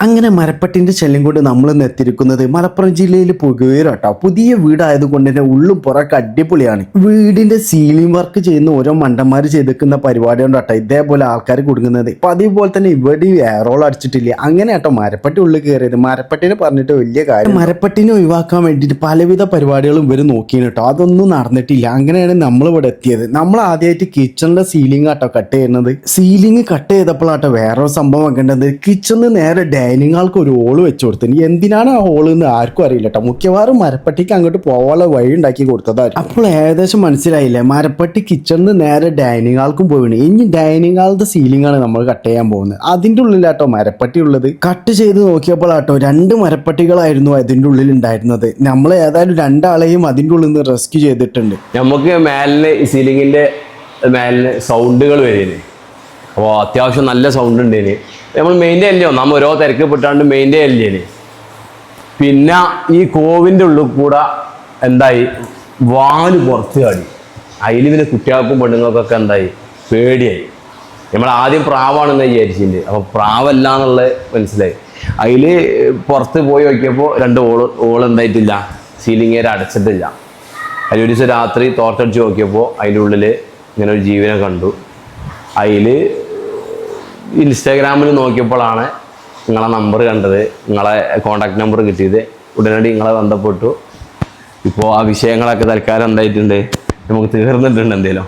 അങ്ങനെ മരപ്പട്ടിന്റെ ശല്യം കൊണ്ട് നമ്മൾ എത്തിയിരിക്കുന്നത് മലപ്പുറം ജില്ലയിൽ പുകയൂരാട്ടോ. പുതിയ വീടായതുകൊണ്ട് തന്നെ ഉള്ളും പുറമൊക്കെ അടിപൊളിയാണ്. വീടിന്റെ സീലിംഗ് വർക്ക് ചെയ്യുന്ന ഓരോ മണ്ടന്മാർ ചെയ്തിരിക്കുന്ന പരിപാടി കൊണ്ടാട്ടോ ഇതേപോലെ ആൾക്കാർ കൊടുക്കുന്നത്. അപ്പൊ അതേപോലെ തന്നെ ഇവിടെ എയറോൾ അടിച്ചിട്ടില്ല. അങ്ങനെ കേട്ടോ മരപ്പട്ടി ഉള്ളിൽ കയറിയത്. മരപ്പട്ടിനെ പറഞ്ഞിട്ട് വലിയ കാര്യം. മരപ്പട്ടിനെ ഒഴിവാക്കാൻ വേണ്ടിയിട്ട് പലവിധ പരിപാടികളും ഇവർ നോക്കിയാണ് കേട്ടോ. അതൊന്നും നടന്നിട്ടില്ല. അങ്ങനെയാണ് നമ്മൾ ഇവിടെ എത്തിയത്. നമ്മൾ ആദ്യമായിട്ട് കിച്ചണിലെ സീലിംഗ് ആട്ടോ കട്ട് ചെയ്യുന്നത്. സീലിംഗ് കട്ട് ചെയ്തപ്പോഴാട്ടോ വേറൊരു സംഭവം വെക്കേണ്ടത്. കിച്ചണിന് നേരെ ഡൈനിങ് ഹാൾക്ക് ഒരു ഹോള് വെച്ച് കൊടുത്തു. എന്തിനാണ് ആ ഹോള് എന്ന് ആർക്കും അറിയില്ല കേട്ടോ. മിക്കവാറും മരപ്പട്ടിക്ക് അങ്ങോട്ട് പോകാനുള്ള വഴി ഉണ്ടാക്കി കൊടുത്തതായിരുന്നു. അപ്പോൾ ഏകദേശം മനസ്സിലായില്ലേ, മരപ്പട്ടി കിച്ചണിന് നേരെ ഡൈനിങ് ഹാൾക്കും പോയിണ്. ഇനി ഡൈനിങ് ഹാളിന്റെ സീലിംഗ് ആണ് നമ്മൾ കട്ട് ചെയ്യാൻ പോകുന്നത്. അതിന്റെ ഉള്ളിലാട്ടോ മരപ്പട്ടി ഉള്ളത്. കട്ട് ചെയ്ത് നോക്കിയപ്പോഴാട്ടോ 2 മരപ്പട്ടികളായിരുന്നു അതിന്റെ ഉള്ളിൽ ഉണ്ടായിരുന്നത്. നമ്മൾ ഏതായാലും 2 ആളെയും അതിന്റെ ഉള്ളിൽ നിന്ന് റെസ്ക്യൂ ചെയ്തിട്ടുണ്ട്. നമുക്ക് മേലിന് സീലിംഗിന്റെ മേലിന് സൗണ്ടുകൾ വരുന്നത്. അപ്പോൾ അത്യാവശ്യം നല്ല സൗണ്ട് ഉണ്ടേന്. നമ്മൾ മെയിൻ്റെ അല്ലയോ, നമ്മൾ ഓരോ തിരക്ക് പെട്ടാണ്ട് മെയിൻ്റെ അല്ലേന്. പിന്നെ ഈ കോവിൻ്റെ ഉള്ളിൽ കൂടെ എന്തായി വാല് പുറത്ത് കാടി. അതിൽ പിന്നെ കുട്ടികൾക്കും പെണ്ണുങ്ങൾക്കൊക്കെ എന്തായി പേടിയായി. നമ്മൾ ആദ്യം പ്രാവാണെന്ന് വിചാരിച്ചിട്ടുണ്ട്. അപ്പോൾ പ്രാവല്ല എന്നുള്ളത് മനസ്സിലായി. അതിൽ പുറത്ത് പോയി നോക്കിയപ്പോൾ 2 ഓൾ എന്തായിട്ടില്ല, സീലിംഗ് ഏരിയ അടച്ചിട്ടില്ല. അതിൽ ഒരു ദിവസം രാത്രി തോർത്തടിച്ച് നോക്കിയപ്പോൾ അതിൻ്റെ ഉള്ളിൽ ഇങ്ങനെ ഒരു ജീവനെ കണ്ടു. അതിൽ ഇൻസ്റ്റാഗ്രാമിൽ നോക്കിയപ്പോഴാണ് നിങ്ങളെ നമ്പർ കണ്ടത്, നിങ്ങളെ കോണ്ടാക്ട് നമ്പർ കിട്ടിയത്. ഉടനടി നിങ്ങളെ ബന്ധപ്പെട്ടു. ഇപ്പോൾ ആ വിഷയങ്ങളൊക്കെ തൽക്കാലം എന്തായിട്ടുണ്ട്, നമുക്ക് തീർന്നിട്ടുണ്ട് എന്തേലും.